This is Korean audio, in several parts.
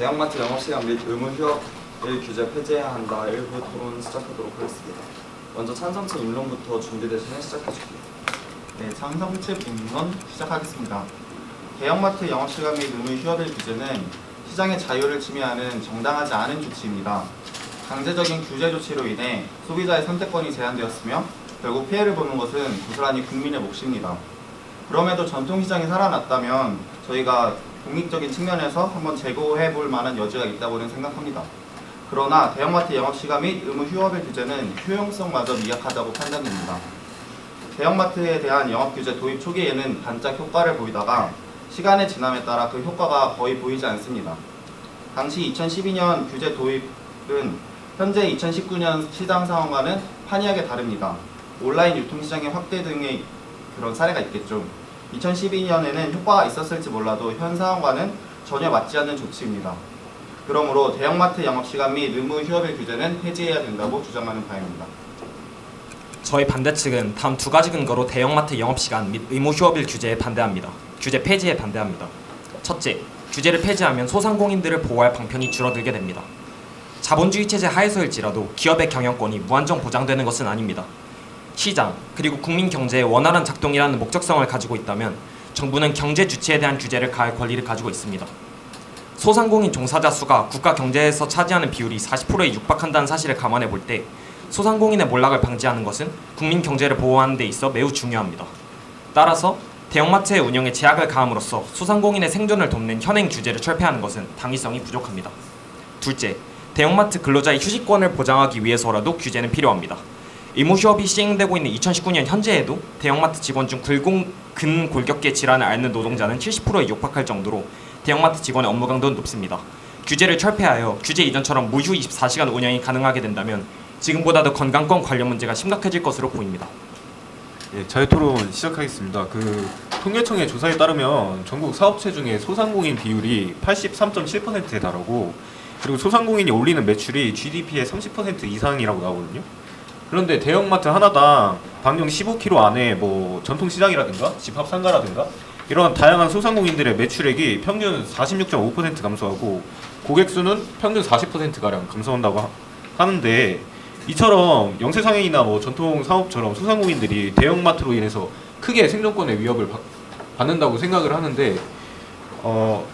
대형마트 영업시간 및 의무 휴업일 규제 폐지해야 한다. 일부 토론 시작하도록 하겠습니다. 먼저 찬성체 임론부터 준비되시면 시작해주세요. 네, 찬성체 임론 시작하겠습니다. 대형마트 영업시간 및 의무 휴업일 규제는 시장의 자유를 침해하는 정당하지 않은 조치입니다. 강제적인 규제 조치로 인해 소비자의 선택권이 제한되었으며 결국 피해를 보는 것은 고스란히 국민의 몫입니다. 그럼에도 전통시장이 살아났다면 저희가 공익적인 측면에서 한번 재고해 볼 만한 여지가 있다고는 생각합니다. 그러나 대형마트 영업시간 및 의무 휴업일 규제는 효용성마저 미약하다고 판단됩니다. 대형마트에 대한 영업규제 도입 초기에는 반짝 효과를 보이다가 시간의 지남에 따라 그 효과가 거의 보이지 않습니다. 당시 2012년 규제 도입은 현재 2019년 시장 상황과는 판이하게 다릅니다. 온라인 유통시장의 확대 등의 그런 사례가 있겠죠. 2012년에는 효과가 있었을지 몰라도 현 상황과는 전혀 맞지 않는 조치입니다. 그러므로 대형마트 영업시간 및 의무 휴업일 규제는 폐지해야 된다고 주장하는 바입니다. 저희 반대 측은 다음 두 가지 근거로 대형마트 영업시간 및 의무 휴업일 규제에 반대합니다. 규제 폐지에 반대합니다. 첫째, 규제를 폐지하면 소상공인들을 보호할 방편이 줄어들게 됩니다. 자본주의 체제 하에서일지라도 기업의 경영권이 무한정 보장되는 것은 아닙니다. 시장, 그리고 국민 경제의 원활한 작동이라는 목적성을 가지고 있다면 정부는 경제 주체에 대한 규제를 가할 권리를 가지고 있습니다. 소상공인 종사자 수가 국가 경제에서 차지하는 비율이 40%에 육박한다는 사실을 감안해 볼 때 소상공인의 몰락을 방지하는 것은 국민 경제를 보호하는 데 있어 매우 중요합니다. 따라서 대형마트의 운영에 제약을 가함으로써 소상공인의 생존을 돕는 현행 규제를 철폐하는 것은 당위성이 부족합니다. 둘째, 대형마트 근로자의 휴식권을 보장하기 위해서라도 규제는 필요합니다. 의무휴업이 시행되고 있는 2019년 현재에도 대형마트 직원 중 근골격계 질환을 앓는 노동자는 70%에 육박할 정도로 대형마트 직원의 업무 강도는 높습니다. 규제를 철폐하여 규제 이전처럼 무휴 24시간 운영이 가능하게 된다면 지금보다도 건강권 관련 문제가 심각해질 것으로 보입니다. 예, 자유토론 시작하겠습니다. 통계청의 조사에 따르면 전국 사업체 중에 소상공인 비율이 83.7%에 달하고 그리고 소상공인이 올리는 매출이 GDP의 30% 이상이라고 나오거든요. 그런데 대형마트 하나당 반경 15km 안에 뭐 전통시장이라든가 집합상가라든가 이런 다양한 소상공인들의 매출액이 평균 46.5% 감소하고 고객수는 평균 40%가량 감소한다고 하는데 이처럼 영세상인이나 뭐 전통사업처럼 소상공인들이 대형마트로 인해서 크게 생존권의 위협을 받는다고 생각을 하는데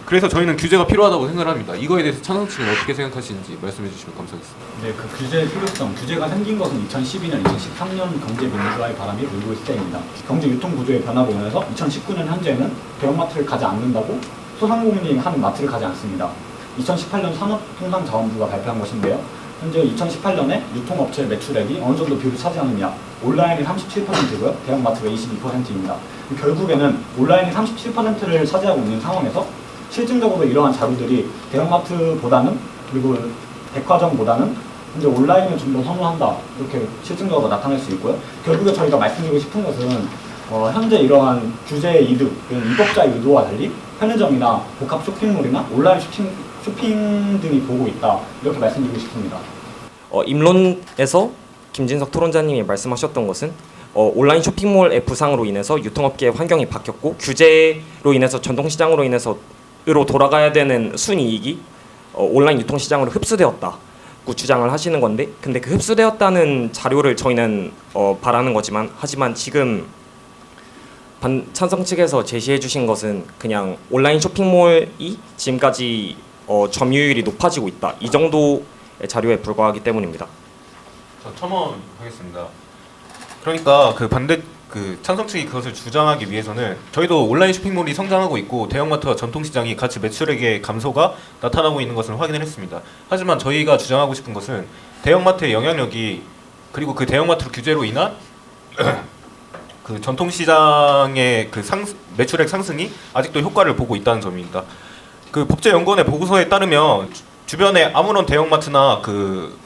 그래서 저희는 규제가 필요하다고 생각을 합니다. 이거에 대해서 찬성층은 어떻게 생각하시는지 말씀해 주시면 감사하겠습니다. 네, 그 규제의 필요성, 규제가 생긴 것은 2012년, 2013년 경제 민주화의 바람이 불고 있을 때입니다. 경제 유통 구조의 변화로 인해서 2019년 현재는 대형마트를 가지 않는다고 소상공인이 하는 마트를 가지 않습니다. 2018년 산업통상자원부가 발표한 것인데요. 현재 2018년에 유통업체 매출액이 어느 정도 비율을 차지하느냐, 온라인이 37%고요, 대형마트가 22%입니다. 결국에는 온라인이 37%를 차지하고 있는 상황에서 실질적으로 이러한 자료들이 대형마트보다는 그리고 백화점보다는 현재 온라인을 좀 더 선호한다, 이렇게 실질적으로 나타낼 수 있고요. 결국에 저희가 말씀드리고 싶은 것은 현재 이러한 규제의 이득, 입법자의 의도와 달리 편의점이나 복합 쇼핑몰이나 온라인 쇼핑 등이 보고 있다, 이렇게 말씀드리고 싶습니다. 임론에서 김진석 토론자님이 말씀하셨던 것은 온라인 쇼핑몰의 부상으로 인해서 유통업계의 환경이 바뀌었고 규제로 인해서 전통시장으로 인해서로 돌아가야 되는 순이익이 온라인 유통시장으로 흡수되었다고 주장을 하시는 건데, 근데 그 흡수되었다는 자료를 저희는 바라는 거지만 하지만 지금 찬성 측에서 제시해 주신 것은 그냥 온라인 쇼핑몰이 지금까지 점유율이 높아지고 있다, 이 정도의 자료에 불과하기 때문입니다. 저 첨언하겠습니다. 그러니까 찬성 측이 그것을 주장하기 위해서는 저희도 온라인 쇼핑몰이 성장하고 있고 대형마트와 전통시장이 같이 매출액의 감소가 나타나고 있는 것을 확인을 했습니다. 하지만 저희가 주장하고 싶은 것은 대형마트의 영향력이 그리고 그 대형마트 규제로 인한 그 전통시장의 매출액 상승이 아직도 효과를 보고 있다는 점입니다. 그 법제연구원의 보고서에 따르면 주변에 아무런 대형마트나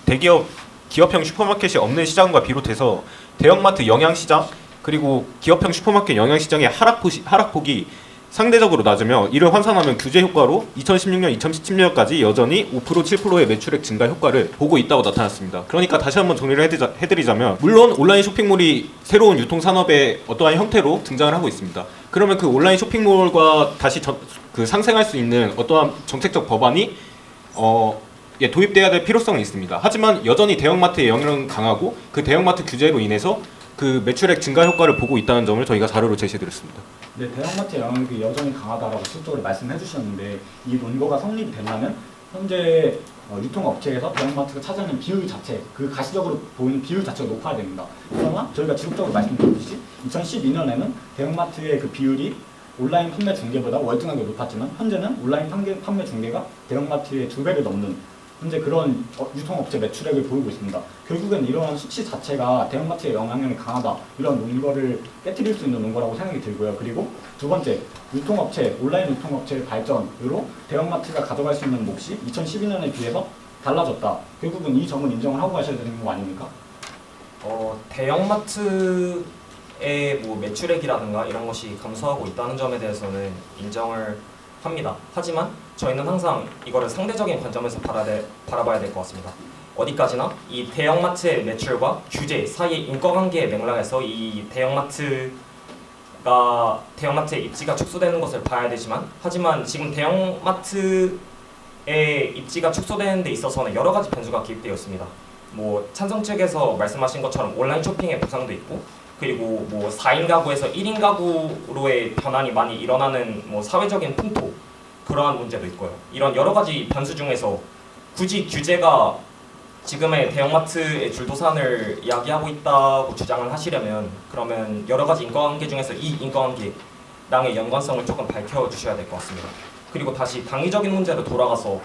대기업 기업형 슈퍼마켓이 없는 시장과 비롯해서 대형마트 영양시장 그리고 기업형 슈퍼마켓 영양시장의 하락폭이 상대적으로 낮으며 이를 환산하면 규제 효과로 2016년, 2017년까지 여전히 5%, 7%의 매출액 증가 효과를 보고 있다고 나타났습니다. 그러니까 다시 한번 정리를 해드리자면 물론 온라인 쇼핑몰이 새로운 유통산업의 어떠한 형태로 등장을 하고 있습니다. 그러면 그 온라인 쇼핑몰과 다시 상생할 수 있는 어떠한 정책적 법안이 도입돼야 될 필요성은 있습니다. 하지만 여전히 대형마트의 영향은 강하고 그 대형마트 규제로 인해서 그 매출액 증가 효과를 보고 있다는 점을 저희가 자료로 제시드렸습니다. 네, 대형마트의 영향력이 여전히 강하다라고 실적으로 말씀해 주셨는데 이 논거가 성립이 되려면 현재 유통업체에서 대형마트가 차지하는 비율 자체, 그 가시적으로 보이는 비율 자체가 높아야 됩니다. 그러나 저희가 지속적으로 말씀드렸듯이 2012년에는 대형마트의 그 비율이 온라인 판매 중개보다 월등하게 높았지만 현재는 온라인 판매 중개가 대형마트의 2배를 넘는 현재 그런 유통업체 매출액을 보이고 있습니다. 결국엔 이러한 수치 자체가 대형마트의 영향력이 강하다 이런 논거를 깨트릴 수 있는 논거라고 생각이 들고요. 그리고 두 번째, 유통업체, 온라인 유통업체의 발전으로 대형마트가 가져갈 수 있는 몫이 2012년에 비해서 달라졌다. 결국은 이 점은 인정을 하고 가셔야 되는 거 아닙니까? 대형마트의 뭐 매출액이라든가 이런 것이 감소하고 있다는 점에 대해서는 인정을 합니다. 하지만 저희는 항상 이거를 상대적인 관점에서 바라봐야 될 것 같습니다. 어디까지나 이 대형마트의 매출과 규제 사이의 인과관계의 맥락에서 이 대형마트의 입지가 축소되는 것을 봐야 되지만, 하지만 지금 대형마트의 입지가 축소되는 데 있어서는 여러 가지 변수가 개입되어 있습니다. 뭐 찬성 측에서 말씀하신 것처럼 온라인 쇼핑의 부상도 있고, 그리고 뭐 4인 가구에서 1인 가구로의 변환이 많이 일어나는 뭐 사회적인 풍토, 그러한 문제도 있고요. 이런 여러 가지 변수 중에서 굳이 규제가 지금의 대형마트의 줄도산을 이야기하고 있다고 주장을 하시려면, 그러면 여러 가지 인과관계 중에서 이 인과관계랑의 연관성을 조금 밝혀주셔야 될 것 같습니다. 그리고 다시 당위적인 문제로 돌아가서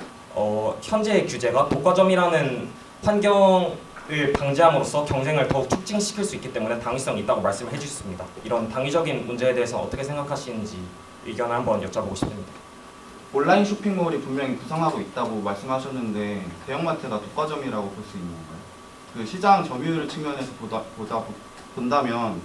현재의 규제가 독과점이라는 환경을 방지함으로써 경쟁을 더욱 촉진시킬 수 있기 때문에 당위성이 있다고 말씀을 해주셨습니다. 이런 당위적인 문제에 대해서 어떻게 생각하시는지 의견을 한번 여쭤보고 싶습니다. 온라인 쇼핑몰이 분명히 부상하고 있다고 말씀하셨는데 대형마트가 독과점이라고 볼 수 있는 건가요? 그 시장 점유율 측면에서 본다면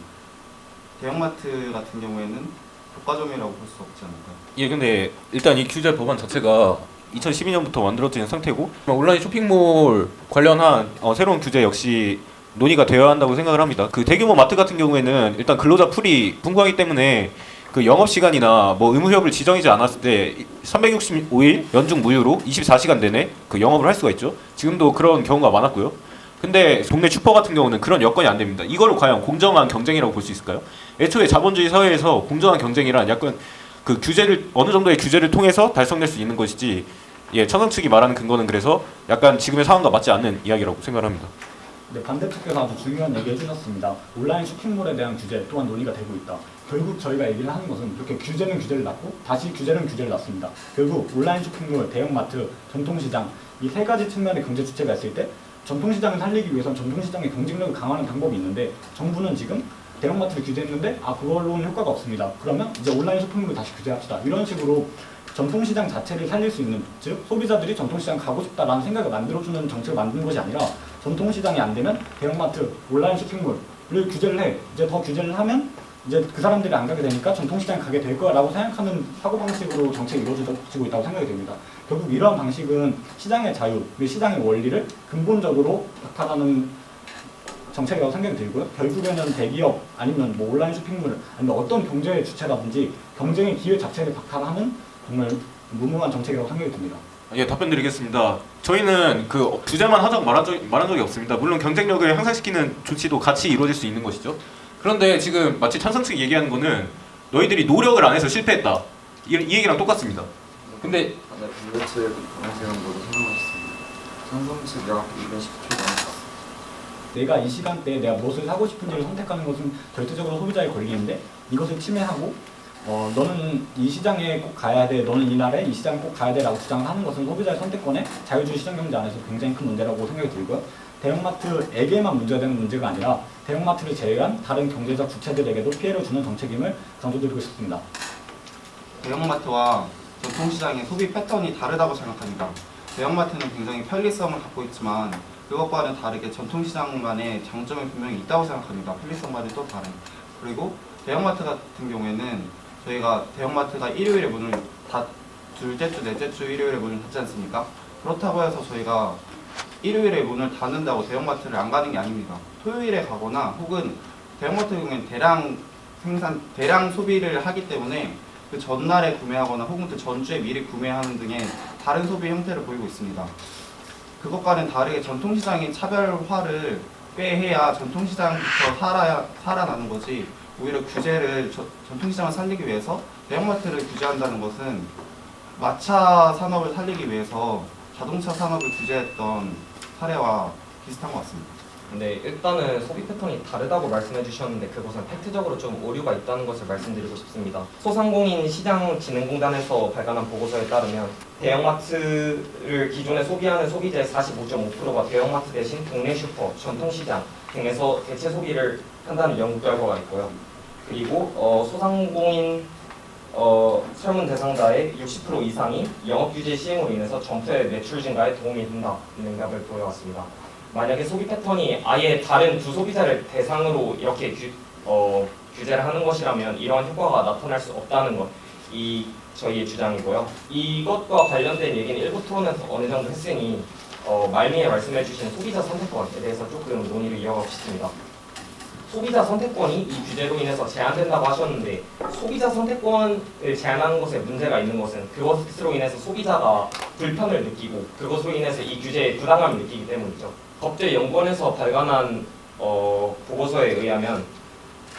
대형마트 같은 경우에는 독과점이라고 볼 수 없지 않을까요? 예, 근데 일단 이 규제 법안 자체가 2012년부터 만들어진 상태고 온라인 쇼핑몰 관련한 새로운 규제 역시 논의가 되어야 한다고 생각을 합니다. 그 대규모 마트 같은 경우에는 일단 근로자 풀이 풍부하기 때문에 그 영업 시간이나 뭐 의무협을 지정하지 않았을 때 365일 연중 무휴로 24시간 내내 그 영업을 할 수가 있죠. 지금도 그런 경우가 많았고요. 근데 동네 슈퍼 같은 경우는 그런 여건이 안 됩니다. 이거를 과연 공정한 경쟁이라고 볼 수 있을까요? 애초에 자본주의 사회에서 공정한 경쟁이란 약간 그 규제를 어느 정도의 규제를 통해서 달성될 수 있는 것이지, 예, 찬성 측이 말하는 근거는 그래서 약간 지금의 상황과 맞지 않는 이야기라고 생각합니다. 네, 반대쪽에서 아주 중요한 얘기 해주셨습니다. 온라인 쇼핑몰에 대한 규제 또한 논의가 되고 있다. 결국 저희가 얘기를 하는 것은 이렇게 규제는 규제를 낳고 다시 규제는 규제를 낳습니다. 결국 온라인 쇼핑몰, 대형마트, 전통시장 이 세 가지 측면의 경제 주체가 있을 때 전통시장을 살리기 위해서는 전통시장의 경쟁력을 강화하는 방법이 있는데 정부는 지금 대형마트를 규제했는데 그걸로는 효과가 없습니다. 그러면 이제 온라인 쇼핑몰을 다시 규제합시다. 이런 식으로 전통시장 자체를 살릴 수 있는, 즉 소비자들이 전통시장 가고 싶다라는 생각을 만들어주는 정책을 만드는 것이 아니라 전통시장이 안 되면 대형마트, 온라인 쇼핑몰을 규제를 해. 이제 더 규제를 하면 이제 그 사람들이 안 가게 되니까 전통시장에 가게 될 거라고 생각하는 사고방식으로 정책이 이루어지고 있다고 생각이 됩니다. 결국 이러한 방식은 시장의 자유, 시장의 원리를 근본적으로 박탈하는 정책이라고 생각이 들고요. 결국에는 대기업 아니면 뭐 온라인 쇼핑몰 아니면 어떤 경제의 주체라든지 경쟁의 기회 자체를 박탈하는 정말 무모한 정책이라고 생각이 듭니다. 예, 답변 드리겠습니다. 저희는 그 규제만 하자고 말한 적이 없습니다. 물론 경쟁력을 향상시키는 조치도 같이 이루어질 수 있는 것이죠. 그런데 지금 마치 찬성 측이 얘기하는 거는 너희들이 노력을 안 해서 실패했다. 이 얘기랑 똑같습니다. 근데 반대 측 강제는 모두 선언하셨습니다. 찬성 측 약 210초 남았습니다. 내가 이 시간대에 내가 무엇을 사고 싶은지를 선택하는 것은 절대적으로 소비자의 권리인데 이것을 침해하고 너는 이 시장에 꼭 가야 돼, 너는 이날에 이 시장에 꼭 가야 돼 라고 주장을 하는 것은 소비자의 선택권에 자유주의 시장경제 안에서 굉장히 큰 문제라고 생각이 들고요. 대형마트에게만 문제가 되는 문제가 아니라 대형마트를 제외한 다른 경제적 주체들에게도 피해를 주는 정책임을 강조드리고 싶습니다. 대형마트와 전통시장의 소비 패턴이 다르다고 생각합니다. 대형마트는 굉장히 편리성을 갖고 있지만 그것과는 다르게 전통시장만의 장점이 분명히 있다고 생각합니다. 편리성과는 또 다른. 그리고 대형마트 같은 경우에는 저희가 대형마트가 일요일에 문을 둘째 주, 넷째 주 일요일에 문을 닫지 않습니까? 그렇다고 해서 저희가 일요일에 문을 닫는다고 대형마트를 안 가는 게 아닙니다. 토요일에 가거나 혹은 대형마트 경우에는 대량 소비를 하기 때문에 그 전날에 구매하거나 혹은 그 전주에 미리 구매하는 등의 다른 소비 형태를 보이고 있습니다. 그것과는 다르게 전통시장의 차별화를 꾀해야 전통시장부터 살아나는 거지, 오히려 규제를 전통시장을 살리기 위해서 대형마트를 규제한다는 것은 마차 산업을 살리기 위해서 자동차 산업을 규제했던 사례와 비슷한 것 같습니다. 네, 일단은 소비 패턴이 다르다고 말씀해 주셨는데 그것은 팩트적으로 좀 오류가 있다는 것을 말씀드리고 싶습니다. 소상공인 시장진흥공단에서 발간한 보고서에 따르면 대형마트를 기존에 소비하는 소비자의 45.5%가 대형마트 대신 동네 슈퍼, 전통시장 등에서 대체 소비를 한다는 연구 결과가 있고요. 그리고 소상공인 설문 대상자의 60% 이상이 영업규제 시행으로 인해서 점포의 매출 증가에 도움이 된다는 응답을 보여왔습니다. 만약에 소비 패턴이 아예 다른 두 소비자를 대상으로 이렇게 규제를 하는 것이라면 이러한 효과가 나타날 수 없다는 것, 이 저희의 주장이고요. 이것과 관련된 얘기는 일부 토론에서 어느 정도 했으니 말미에 말씀해주신 소비자 선택권에 대해서 조금 논의를 이어가고 싶습니다. 소비자 선택권이 이 규제로 인해서 제한된다고 하셨는데 소비자 선택권을 제한하는 것에 문제가 있는 것은 그것으로 인해서 소비자가 불편을 느끼고 그것으로 인해서 이 규제에 부당함을 느끼기 때문이죠. 법제연구원에서 발간한 보고서에 의하면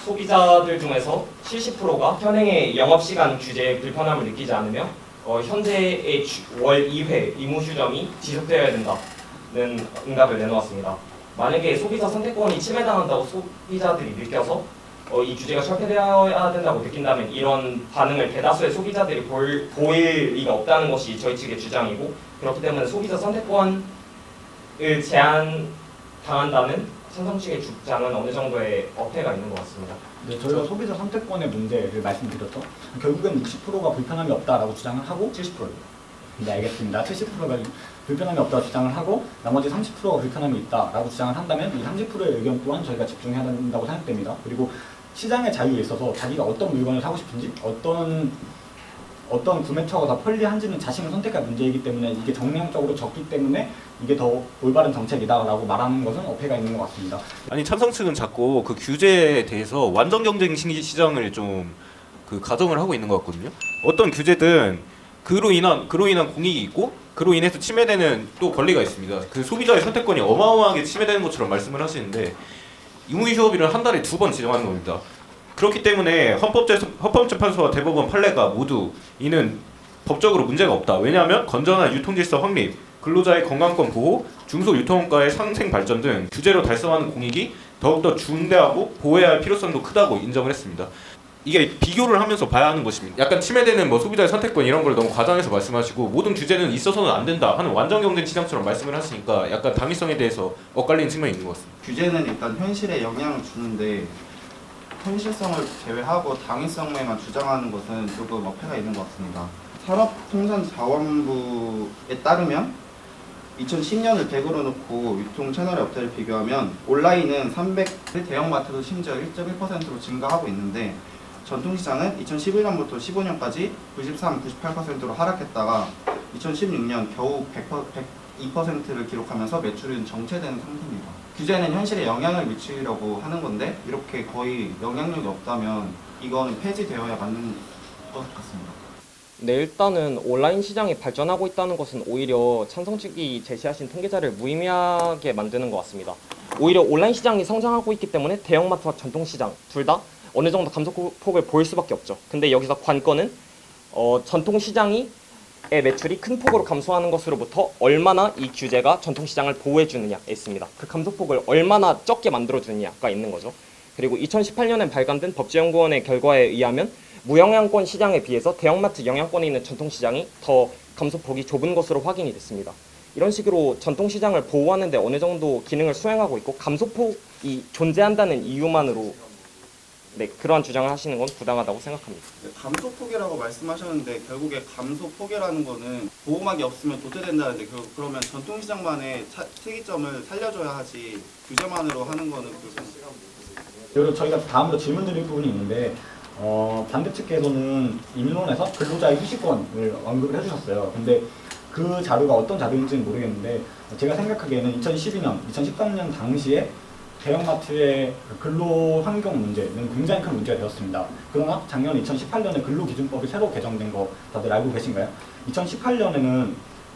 소비자들 중에서 70%가 현행의 영업시간 규제에 불편함을 느끼지 않으며 현재의 월 2회 의무휴점이 지속되어야 된다는 응답을 내놓았습니다. 만약에 소비자 선택권이 침해당한다고 소비자들이 느껴서 이 규제가 철폐되어야 된다고 느낀다면 이런 반응을 대다수의 소비자들이 보일 리가 없다는 것이 저희 측의 주장이고, 그렇기 때문에 소비자 선택권을 제한당한다는 찬성 측의 주장은 어느 정도의 어폐가 있는 것 같습니다. 네, 저희가 소비자 선택권의 문제를 말씀드렸죠. 결국엔 60%가 불편함이 없다라고 주장을 하고 70%요. 네, 알겠습니다. 70%가 불편함이 없다고 주장을 하고 나머지 30%가 불편함이 있다라고 주장을 한다면 이 30%의 의견 또한 저희가 집중해야 된다고 생각됩니다. 그리고 시장의 자유에 있어서 자기가 어떤 물건을 사고 싶은지 어떤 구매처가 더 편리한지는 자신이 선택할 문제이기 때문에 이게 정량적으로 적기 때문에 이게 더 올바른 정책이다라고 말하는 것은 어폐가 있는 것 같습니다. 아니 찬성 측은 자꾸 그 규제에 대해서 완전 경쟁 시장을 좀 그 가정을 하고 있는 것 같거든요. 어떤 규제든 그로 인한 공익이 있고 그로 인해서 침해되는 또 권리가 있습니다. 그 소비자의 선택권이 어마어마하게 침해되는 것처럼 말씀을 하시는데 의무휴업일은 한 달에 2번 지정하는 겁니다. 그렇기 때문에 헌법재판소와 대법원 판례가 모두 이는 법적으로 문제가 없다. 왜냐하면 건전한 유통질서 확립, 근로자의 건강권 보호, 중소유통업가의 상생 발전 등 규제로 달성하는 공익이 더욱더 중대하고 보호해야 할 필요성도 크다고 인정을 했습니다. 이게 비교를 하면서 봐야 하는 것입니다. 약간 침해되는 소비자의 선택권 이런 걸 너무 과장해서 말씀하시고 모든 규제는 있어서는 안 된다 하는 완전 경쟁 시장처럼 말씀을 하시니까 약간 당위성에 대해서 엇갈리는 측면이 있는 것 같습니다. 규제는 일단 현실에 영향을 주는데 현실성을 제외하고 당위성에만 주장하는 것은 조금 어폐가 있는 것 같습니다. 산업통상자원부에 따르면 2010년을 100으로 놓고 유통 채널의 업태를 비교하면 온라인은 300, 대형마트도 심지어 1.1%로 증가하고 있는데 전통시장은 2011년부터 15년까지 93, 98%로 하락했다가 2016년 겨우 102%를 기록하면서 매출은 정체되는 상태입니다. 규제는 현실에 영향을 미치려고 하는 건데 이렇게 거의 영향력이 없다면 이건 폐지되어야 맞는 것 같습니다. 네, 일단은 온라인 시장이 발전하고 있다는 것은 오히려 찬성 측이 제시하신 통계자를 무의미하게 만드는 것 같습니다. 오히려 온라인 시장이 성장하고 있기 때문에 대형마트와 전통시장 둘 다 어느 정도 감소폭을 보일 수밖에 없죠. 근데 여기서 관건은 전통시장의 매출이 큰 폭으로 감소하는 것으로부터 얼마나 이 규제가 전통시장을 보호해주느냐에 있습니다. 그 감소폭을 얼마나 적게 만들어주느냐가 있는 거죠. 그리고 2018년에 발간된 법제연구원의 결과에 의하면 무영양권 시장에 비해서 대형마트 영양권에 있는 전통시장이 더 감소폭이 좁은 것으로 확인이 됐습니다. 이런 식으로 전통시장을 보호하는 데 어느 정도 기능을 수행하고 있고 감소폭이 존재한다는 이유만으로 그러한 주장을 하시는 건 부당하다고 생각합니다. 감소폭이라고 말씀하셨는데 결국에 감소폭이라는 거는 보호막이 없으면 도태된다는데 그러면 전통시장만의 특이점을 살려줘야 하지 규제만으로 하는 거는 그리고 저희가 다음으로 질문 드릴 부분이 있는데 반대 측에서는 인론에서 근로자의 휴식권을 언급을 해주셨어요. 근데 그 자료가 어떤 자료인지는 모르겠는데 제가 생각하기에는 2012년, 2013년 당시에 대형마트의 근로 환경 문제는 굉장히 큰 문제가 되었습니다. 그러나 작년 2018년에 근로기준법이 새로 개정된 거 다들 알고 계신가요? 2018년에는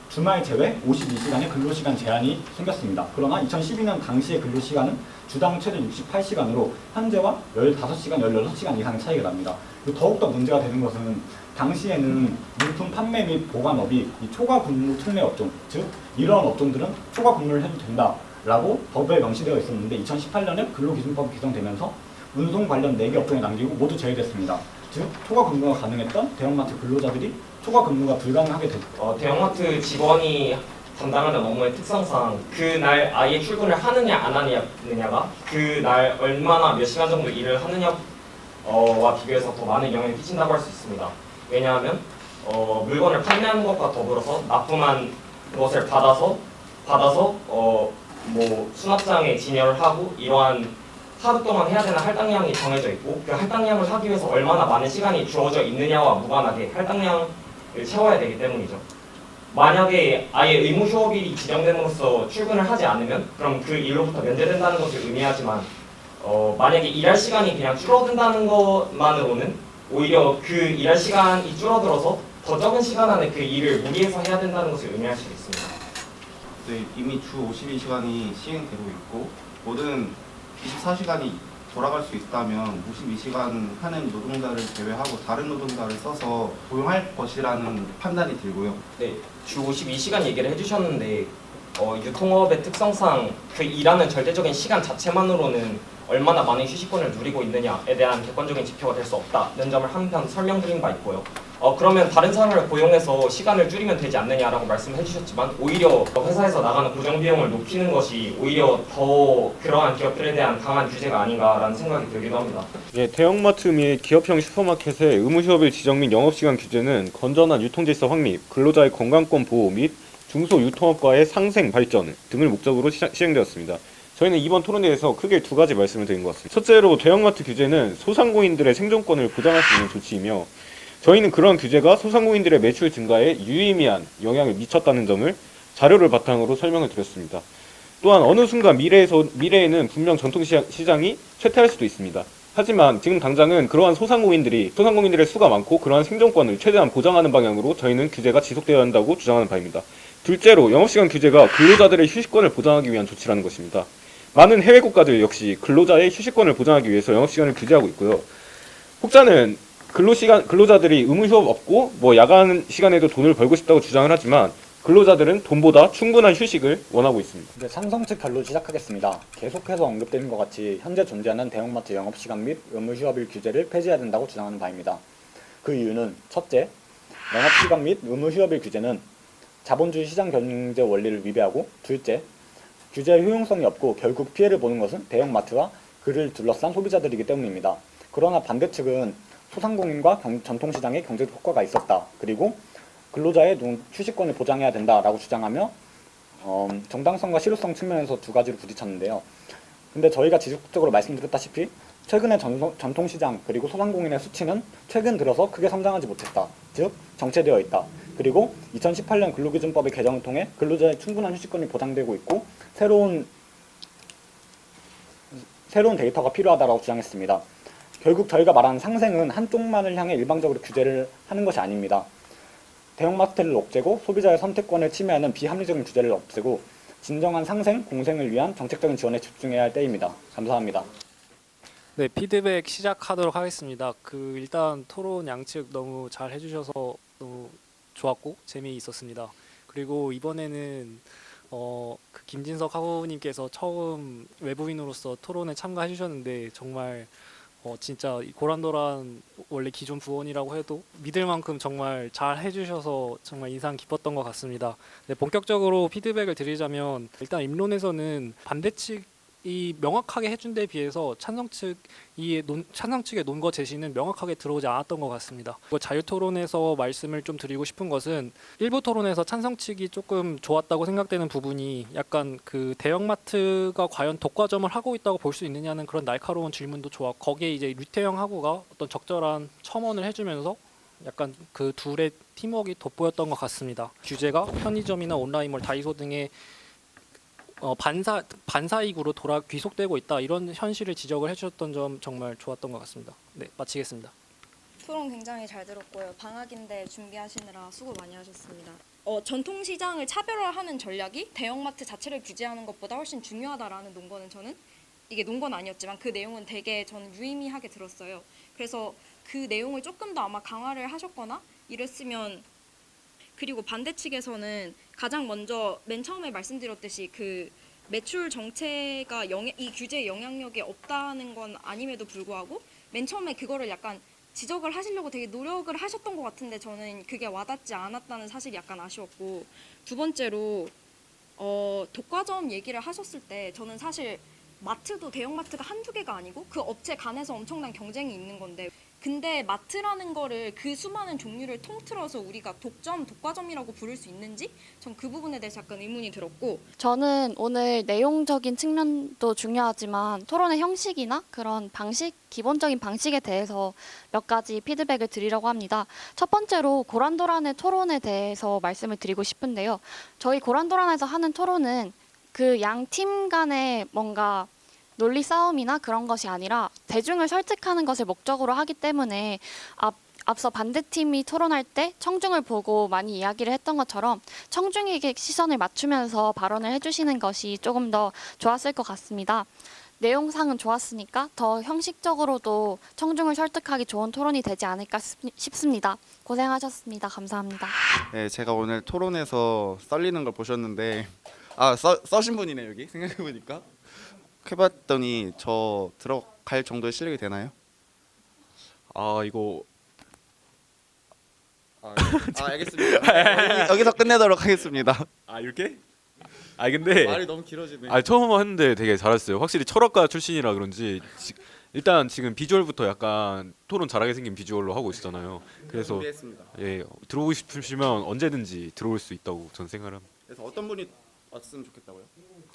주말 제외 52시간의 근로시간 제한이 생겼습니다. 그러나 2012년 당시의 근로시간은 주당 최대 68시간으로 현재와 15시간, 16시간 이상의 차이가 납니다. 그리고 더욱더 문제가 되는 것은 당시에는 물품 판매 및 보관업이 이 초과 근무 특례 업종, 즉 이러한 업종들은 초과 근무를 해도 된다라고 법에 명시되어 있었는데 2018년에 근로기준법이 개정되면서 운송 관련 4개 업종에 남기고 모두 제외됐습니다. 즉 초과 근무가 가능했던 대형마트 근로자들이 초과 근무가 불가능하게 됐습니다. 대형마트 직원이 담당하는 업무의 특성상 그날 아예 출근을 하느냐 안 하느냐가 그날 얼마나 몇 시간 정도 일을 하느냐와 비교해서 더 많은 영향을 끼친다고 할 수 있습니다. 왜냐하면 물건을 판매하는 것과 더불어서 납품한 것을 받아서 뭐 수납장에 진열을 하고 이러한 하루 동안 해야 되는 할당량이 정해져 있고 그 할당량을 하기 위해서 얼마나 많은 시간이 주어져 있느냐와 무관하게 할당량을 채워야 되기 때문이죠. 만약에 아예 의무 휴업일이 지정됨으로써 출근을 하지 않으면 그럼 그 일로부터 면제된다는 것을 의미하지만 만약에 일할 시간이 그냥 줄어든다는 것만으로는 오히려 그 일할 시간이 줄어들어서 더 적은 시간 안에 그 일을 무리해서 해야 된다는 것을 의미할 수 있습니다. 네, 이미 주 52시간이 시행되고 있고 모든 24시간이 돌아갈 수 있다면 52시간 하는 노동자를 제외하고 다른 노동자를 써서 고용할 것이라는 판단이 들고요. 네, 주 52시간 얘기를 해주셨는데 유통업의 특성상 그 일하는 절대적인 시간 자체만으로는 얼마나 많은 휴식권을 누리고 있느냐에 대한 객관적인 지표가 될 수 없다는 점을 한편 설명드린 바 있고요. 그러면 다른 사람을 고용해서 시간을 줄이면 되지 않느냐라고 말씀해 주셨지만 오히려 회사에서 나가는 고정 비용을 높이는 것이 오히려 더 그러한 기업들에 대한 강한 규제가 아닌가라는 생각이 들기도 합니다. 예, 대형마트 및 기업형 슈퍼마켓의 의무휴업일 지정 및 영업시간 규제는 건전한 유통질서 확립, 근로자의 건강권 보호 및 중소유통업과의 상생 발전 등을 목적으로 시행되었습니다. 저희는 이번 토론회에서 크게 2가지 말씀을 드린 것 같습니다. 첫째로 대형마트 규제는 소상공인들의 생존권을 보장할 수 있는 조치이며 저희는 그러한 규제가 소상공인들의 매출 증가에 유의미한 영향을 미쳤다는 점을 자료를 바탕으로 설명을 드렸습니다. 또한 어느 순간 미래에는 분명 전통시장이 쇠퇴할 수도 있습니다. 하지만 지금 당장은 그러한 소상공인들의 수가 많고 그러한 생존권을 최대한 보장하는 방향으로 저희는 규제가 지속되어야 한다고 주장하는 바입니다. 둘째로 영업시간 규제가 근로자들의 휴식권을 보장하기 위한 조치라는 것입니다. 많은 해외 국가들 역시 근로자의 휴식권을 보장하기 위해서 영업시간을 규제하고 있고요. 혹자는 근로자들이 의무휴업 없고 야간 시간에도 돈을 벌고 싶다고 주장을 하지만 근로자들은 돈보다 충분한 휴식을 원하고 있습니다. 이제 찬성 측 결론 시작하겠습니다. 계속해서 언급되는 것 같이 현재 존재하는 대형마트 영업시간 및 의무휴업일 규제를 폐지해야 된다고 주장하는 바입니다. 그 이유는 첫째, 영업시간 및 의무휴업일 규제는 자본주의 시장 경제 원리를 위배하고 둘째, 규제의 효용성이 없고 결국 피해를 보는 것은 대형마트와 그를 둘러싼 소비자들이기 때문입니다. 그러나 반대 측은 소상공인과 전통시장의 경제적 효과가 있었다. 그리고 근로자의 휴식권을 보장해야 된다라고 주장하며 정당성과 실효성 측면에서 2가지로 부딪혔는데요. 근데 저희가 지속적으로 말씀드렸다시피 최근의 전통시장 그리고 소상공인의 수치는 최근 들어서 크게 성장하지 못했다. 즉 정체되어 있다. 그리고 2018년 근로기준법의 개정을 통해 근로자의 충분한 휴식권이 보장되고 있고 새로운 데이터가 필요하다고 주장했습니다. 결국 저희가 말하는 상생은 한쪽만을 향해 일방적으로 규제를 하는 것이 아닙니다. 대형마트를 억제고 소비자의 선택권을 침해하는 비합리적인 규제를 없애고 진정한 상생, 공생을 위한 정책적인 지원에 집중해야 할 때입니다. 감사합니다. 네, 피드백 시작하도록 하겠습니다. 일단 토론 양측 너무 잘 해주셔서 너무 좋았고 재미있었습니다. 그리고 이번에는 김진석 학우님께서 처음 외부인으로서 토론에 참가해 주셨는데 정말 진짜 고란도란 원래 기존 부원이라고 해도 믿을 만큼 정말 잘 해주셔서 정말 인상 깊었던 것 같습니다. 네, 본격적으로 피드백을 드리자면 일단 입론에서는 반대 측이 명확하게 해준 데 비해서 찬성 측의 논거 제시는 명확하게 들어오지 않았던 것 같습니다. 자유토론에서 말씀을 좀 드리고 싶은 것은 일부 토론에서 찬성 측이 조금 좋았다고 생각되는 부분이 약간 대형마트가 과연 독과점을 하고 있다고 볼 수 있느냐는 그런 날카로운 질문도 좋았고 거기에 이제 류태영 하고가 어떤 적절한 첨언을 해주면서 약간 그 둘의 팀워크가 돋보였던 것 같습니다. 규제가 편의점이나 온라인몰, 다이소 등의 반사익으로 귀속되고 있다 이런 현실을 지적을 해주셨던 점 정말 좋았던 것 같습니다. 네, 마치겠습니다. 토론 굉장히 잘 들었고요. 방학인데 준비하시느라 수고 많이 하셨습니다. 전통시장을 차별화하는 전략이 대형마트 자체를 규제하는 것보다 훨씬 중요하다라는 논거는 저는 이게 논거는 아니었지만 그 내용은 되게 저는 유의미하게 들었어요. 그래서 그 내용을 조금 더 아마 강화를 하셨거나 이랬으면 그리고 반대 측에서는 가장 먼저 맨 처음에 말씀드렸듯이 그 매출 정체가 이 규제의 영향력이 없다는 건 아님에도 불구하고 맨 처음에 그거를 약간 지적을 하시려고 되게 노력을 하셨던 것 같은데 저는 그게 와닿지 않았다는 사실이 약간 아쉬웠고 두 번째로 독과점 얘기를 하셨을 때 저는 사실 마트도 대형마트가 한두 개가 아니고 그 업체 간에서 엄청난 경쟁이 있는 건데 근데 마트라는 거를 그 수많은 종류를 통틀어서 우리가 독과점이라고 부를 수 있는지 전 그 부분에 대해서 약간 의문이 들었고 저는 오늘 내용적인 측면도 중요하지만 토론의 형식이나 그런 방식, 기본적인 방식에 대해서 몇 가지 피드백을 드리려고 합니다. 첫 번째로 고란도란의 토론에 대해서 말씀을 드리고 싶은데요. 저희 고란도란에서 하는 토론은 그 양 팀 간의 뭔가 논리 싸움이나 그런 것이 아니라 대중을 설득하는 것을 목적으로 하기 때문에 앞서 반대팀이 토론할 때 청중을 보고 많이 이야기를 했던 것처럼 청중에게 시선을 맞추면서 발언을 해주시는 것이 조금 더 좋았을 것 같습니다. 내용상은 좋았으니까 더 형식적으로도 청중을 설득하기 좋은 토론이 되지 않을까 싶습니다. 고생하셨습니다. 감사합니다. 네, 제가 오늘 토론에서 썰리는 걸 보셨는데 써신 분이네 여기 생각해보니까 해봤더니 저 들어갈 정도의 실력이 되나요? 이거 알겠습니다. 여기서 끝내도록 하겠습니다. 이렇게? 근데 말이 너무 길어지네. 처음 했는데 되게 잘했어요. 확실히 철학과 출신이라 그런지 일단 지금 비주얼부터 약간 토론 잘하게 생긴 비주얼로 하고 있잖아요. 그래서 준비했습니다. 들어오고 싶으시면 언제든지 들어올 수 있다고 저는 생각합니다. 그래서 어떤 분이 왔으면 좋겠다고요?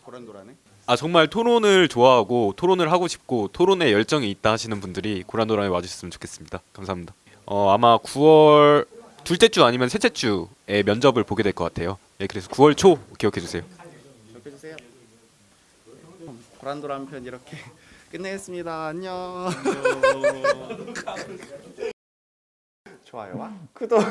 고란도란에? 정말 토론을 좋아하고 토론을 하고 싶고 토론에 열정이 있다 하시는 분들이 고란도란에 와주셨으면 좋겠습니다. 감사합니다. 아마 9월 둘째 주 아니면 셋째 주에 면접을 보게 될 것 같아요. 그래서 9월 초 기억해 주세요. 기억해 주세요. 고란도란 편 이렇게 끝내겠습니다. 안녕. 좋아요와 구독.